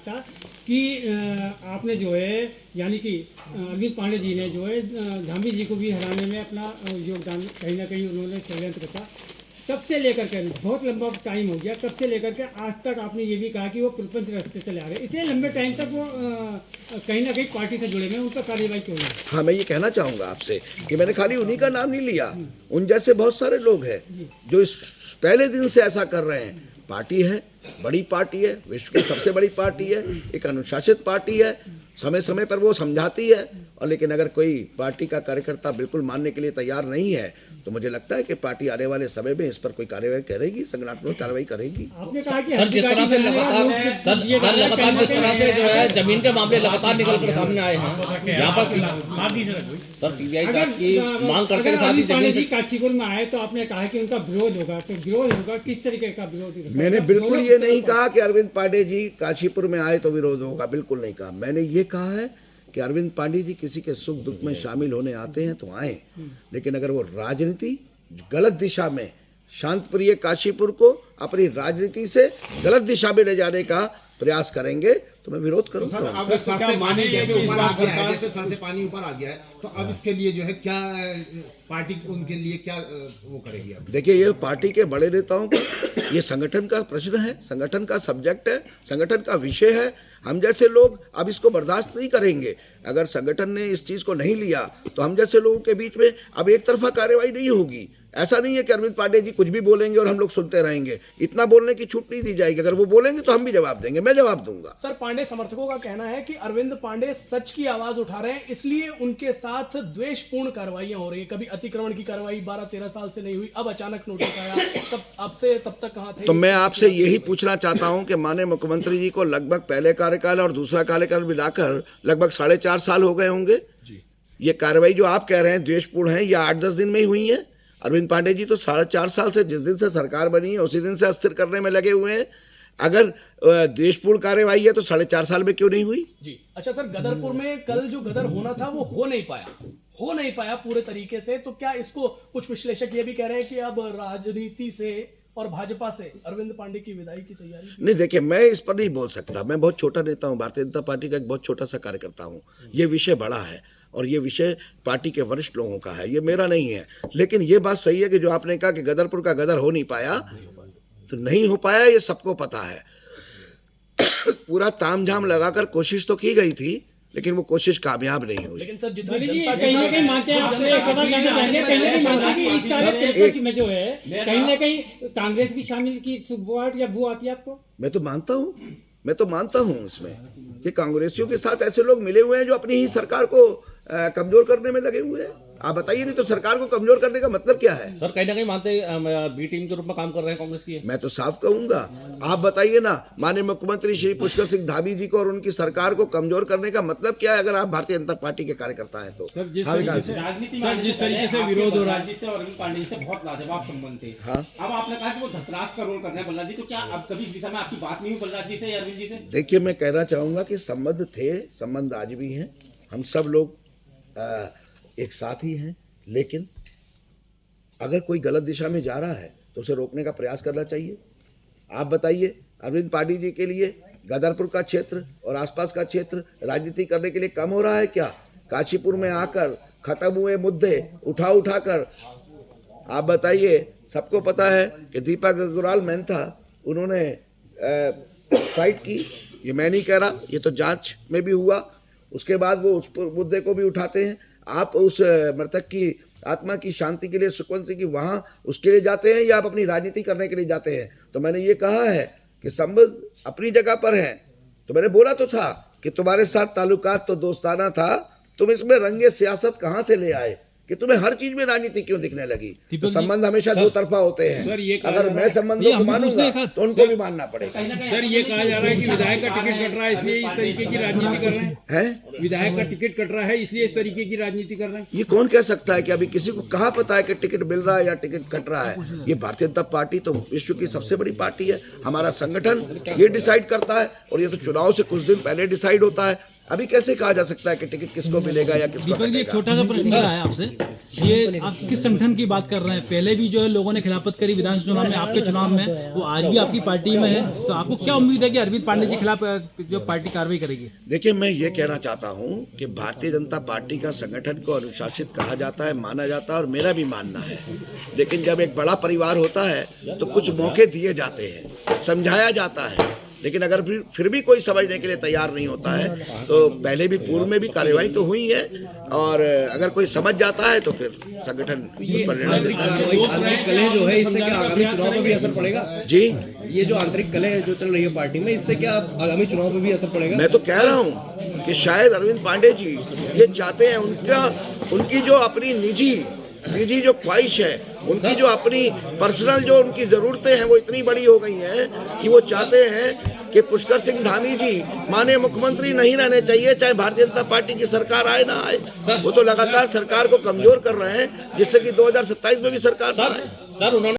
था कि आपने जो है यानी कि अरविंद पांडे जी ने जो है धामी जी को भी हराने में अपना योगदान कहीं ना कहीं उन्होंने षड्यंत्र था। तब से लेकर के बहुत लंबा टाइम हो गया, तब से लेकर के आज तक आपने ये भी कहा कि वो प्रपंच रास्ते चले आ गए। इतने लंबे टाइम तक वो कहीं ना कहीं पार्टी से जुड़े हुए हैं, उन पर कार्रवाई क्यों नहीं? हाँ, मैं ये कहना चाहूँगा आपसे कि मैंने खाली उन्हीं का नाम नहीं लिया, उन जैसे बहुत सारे लोग हैं जो इस पहले दिन से ऐसा कर रहे हैं। पार्टी है, बड़ी पार्टी है, विश्व की सबसे बड़ी पार्टी है, एक अनुशासित पार्टी है, समय समय पर वो समझाती है। और लेकिन अगर कोई पार्टी का कार्यकर्ता बिल्कुल मानने के लिए तैयार नहीं है तो मुझे लगता है कि पार्टी आने वाले समय में इस पर कोई कार्रवाई करेगी, संगठनात्मक कार्रवाई करेगी। आपने कहा कि सर जिस तरह से लगातार जिस तरह से जो है जमीन के मामले लगातार निकल कर सामने आए हैं, यहाँ पर सर सीबीआई जांच की मांग करने के साथ ही पांडे जी काशीपुर में आए तो आपने कहा कि उनका विरोध होगा, तो विरोध होगा किस तरीके का विरोध? मैंने बिल्कुल ये नहीं कहा कि अरविंद पांडे जी काशीपुर में आए तो विरोध होगा, बिल्कुल नहीं कहा। मैंने ये कहा है कि अरविंद पांडे जी किसी के सुख दुख में शामिल होने आते हैं तो आए, लेकिन अगर वो राजनीति गलत दिशा में शांत प्रिय काशीपुर को अपनी राजनीति से गलत दिशा में ले जाने का प्रयास करेंगे तो मैं विरोध करूंगा। अब सर से पानी जैसे ऊपर आ गया है, जैसे सर से पानी ऊपर आ गया है, तो अब इसके लिए जो है क्या पार्टी उनके लिए क्या वो करेगी? अब देखिए, ये पार्टी के बड़े नेताओं का ये संगठन का प्रश्न है, संगठन का सब्जेक्ट है, संगठन का विषय है। हम जैसे लोग अब इसको बर्दाश्त नहीं करेंगे। अगर संगठन ने इस चीज़ को नहीं लिया तो हम जैसे लोगों के बीच में अब एक तरफा कार्रवाई नहीं होगी। ऐसा नहीं है कि अरविंद पांडे जी कुछ भी बोलेंगे और हम लोग सुनते रहेंगे, इतना बोलने की छूट नहीं दी जाएगी। अगर वो बोलेंगे तो हम भी जवाब देंगे, मैं जवाब दूंगा। सर, पांडे समर्थकों का कहना है कि अरविंद पांडे सच की आवाज उठा रहे हैं, इसलिए उनके साथ द्वेषपूर्ण कार्रवाइयां हो रही है। कभी अतिक्रमण की कार्रवाई 12-13 साल से नहीं हुई, अब अचानक नोटिस आया, तब तक कहां थे? तो मैं आपसे यही पूछना चाहता हूं कि माननीय मुख्यमंत्री जी को लगभग पहले कार्यकाल और दूसरा कार्यकाल मिलाकर लगभग 4.5 साल हो गए होंगे। ये कार्रवाई जो आप कह रहे हैं द्वेषपूर्ण है, या 8-10 दिन में ही हुई है? अरविंद पांडे जी तो 4.5 साल से, जिस दिन से सरकार बनी है उसी दिन से अस्थिर करने में लगे हुए हैं। अगर देशपूर्ण कार्यवाही है तो 4.5 साल में क्यों नहीं हुई? जी अच्छा सर, गदरपुर में कल जो गदर होना था वो हो नहीं पाया पूरे तरीके से, तो क्या इसको कुछ विश्लेषक ये भी कह रहे हैं कि अब राजनीति से और भाजपा से अरविंद पांडे की विदाई की तैयारी? नहीं, देखिए, मैं इस पर नहीं बोल सकता। मैं बहुत छोटा नेता हूँ, भारतीय जनता पार्टी का एक बहुत छोटा सा कार्यकर्ता हूँ। ये विषय बड़ा है और ये विषय पार्टी के वरिष्ठ लोगों का है, ये मेरा नहीं है। लेकिन ये बात सही है कि जो आपने कहा कि गदरपुर का गदर हो नहीं पाया, तो नहीं हो पाया, ये सबको पता है। पूरा तामझाम लगाकर कोशिश तो की गई थी, लेकिन वो कोशिश कामयाब नहीं हुई। लेकिन सर जितना कहीं ना कहीं मानते हैं, आपने एक सवाल कहना चाहेंगे, कहीं ना कहीं मानते हैं कि इस सारे त्रिपक्ष में जो है कहीं ना कहीं कांग्रेस भी शामिल की सुबह या वो आती है आपको? मैं तो मानता हूँ इसमें कि कांग्रेसियों के साथ ऐसे लोग मिले हुए हैं जो अपनी ही सरकार को कमजोर करने में लगे हुए हैं। आप बताइए, नहीं तो सरकार को कमजोर करने का मतलब क्या है? सर कहीं ना कहीं मानते बी टीम के रूप में काम कर रहे हैं कांग्रेस की? मैं तो साफ कहूंगा। आप बताइए ना, माननीय मुख्यमंत्री श्री पुष्कर सिंह धामी जी को और उनकी सरकार को कमजोर करने का मतलब क्या है अगर आप भारतीय जनता पार्टी के कार्यकर्ता हैं तो? राजनीति में जिस तरीके से विरोध हो रहा है, जिससे अरविंद पांडे जी से बहुत लाजवाब संबंध थे। हाँ, अब आपने कहा कि वो धतराज का रोल करना है बल्ला जी, तो क्या अब कभी इस दिशा में आपकी बात नहीं हुई बल्ला जी से या अरविंद जी से? देखिए, मैं कहना चाहूंगा कि संबंध थे, संबंध आज भी हैं। हम सब लोग एक साथ ही हैं, लेकिन अगर कोई गलत दिशा में जा रहा है तो उसे रोकने का प्रयास करना चाहिए। आप बताइए, अरविंद पांडे जी के लिए गदरपुर का क्षेत्र और आसपास का क्षेत्र राजनीति करने के लिए कम हो रहा है क्या? काशीपुर में आकर खत्म हुए मुद्दे उठाकर आप बताइए। सबको पता है कि दीपक अग्रवाल मैन था, उन्होंने फाइट की, ये मैं नहीं कह रहा, ये तो जांच में भी हुआ। उसके बाद वो उस मुद्दे को भी उठाते हैं। आप उस मृतक की आत्मा की शांति के लिए, सुकून से, कि वहाँ उसके लिए जाते हैं या आप अपनी राजनीति करने के लिए जाते हैं? तो मैंने ये कहा है कि संबंध अपनी जगह पर है। तो मैंने बोला तो था कि तुम्हारे साथ ताल्लुकात तो दोस्ताना था, तुम इसमें रंगे सियासत कहाँ से ले आए कि तुम्हें हर चीज में राजनीति क्यों दिखने लगी? तो संबंध हमेशा दो तरफा होते हैं। अगर मैं संबंधों को मानूंगा तो उनको भी मानना पड़ेगा। सर, ये कहा जा रहा है कि विधायक का टिकट कट रहा है इसलिए इस तरीके की राजनीति कर रहे हैं। विधायक का टिकट कट रहा है इसलिए इस तरीके की राजनीति कर रहे हैं। ये कौन कह सकता है कि अभी किसी को कहाँ पता है कि टिकट मिल रहा है या टिकट कट रहा है? ये भारतीय जनता पार्टी तो विश्व की सबसे बड़ी पार्टी है। हमारा संगठन ये डिसाइड करता है और ये तो चुनाव से कुछ दिन पहले डिसाइड होता है। अभी कैसे कहा जा सकता है कि टिकट किसको मिलेगा या किसको दीपक जी, एक हटेगा? छोटा सा प्रश्न मेरा है आपसे। ये आप किस संगठन की बात कर रहे हैं? पहले भी जो है लोगों ने खिलाफत करी विधानसभा चुनाव में, आपके चुनाव में, वो आज भी आपकी पार्टी में है, तो आपको क्या उम्मीद है कि अरविंद पांडे जी के खिलाफ जो पार्टी कार्रवाई करेगी? देखिए, मैं ये कहना चाहता हूँ कि भारतीय जनता पार्टी का संगठन को अनुशासित कहा जाता है, माना जाता है, और मेरा भी मानना है। लेकिन जब एक बड़ा परिवार होता है तो कुछ मौके दिए जाते हैं, समझाया जाता है, लेकिन अगर फिर भी कोई समझने के लिए तैयार नहीं होता है तो पहले भी पूर्व में भी कार्यवाही तो हुई है, और अगर कोई समझ जाता है तो फिर संगठन उस पर निर्णय लेता है। आंतरिक कलह जो है इससे क्या आगामी चुनाव पर भी असर पड़ेगा? जी, ये जो आंतरिक कलह जो चल रही है पार्टी में, इससे क्या आगामी चुनाव पर भी असर पड़ेगा? मैं तो कह रहा हूँ कि शायद अरविंद पांडे जी ये चाहते हैं, उनकी जो अपनी निजी जो ख्वाहिश है, उनकी जो अपनी पर्सनल जो उनकी ज़रूरतें हैं वो इतनी बड़ी हो गई हैं कि वो चाहते हैं कि पुष्कर सिंह धामी जी माननीय मुख्यमंत्री नहीं रहने चाहिए, चाहे भारतीय जनता पार्टी की सरकार आए ना आए। वो तो लगातार सरकार को कमजोर कर रहे हैं, जिससे कि 2027 में भी सरकार ना आए। सर, उन्होंने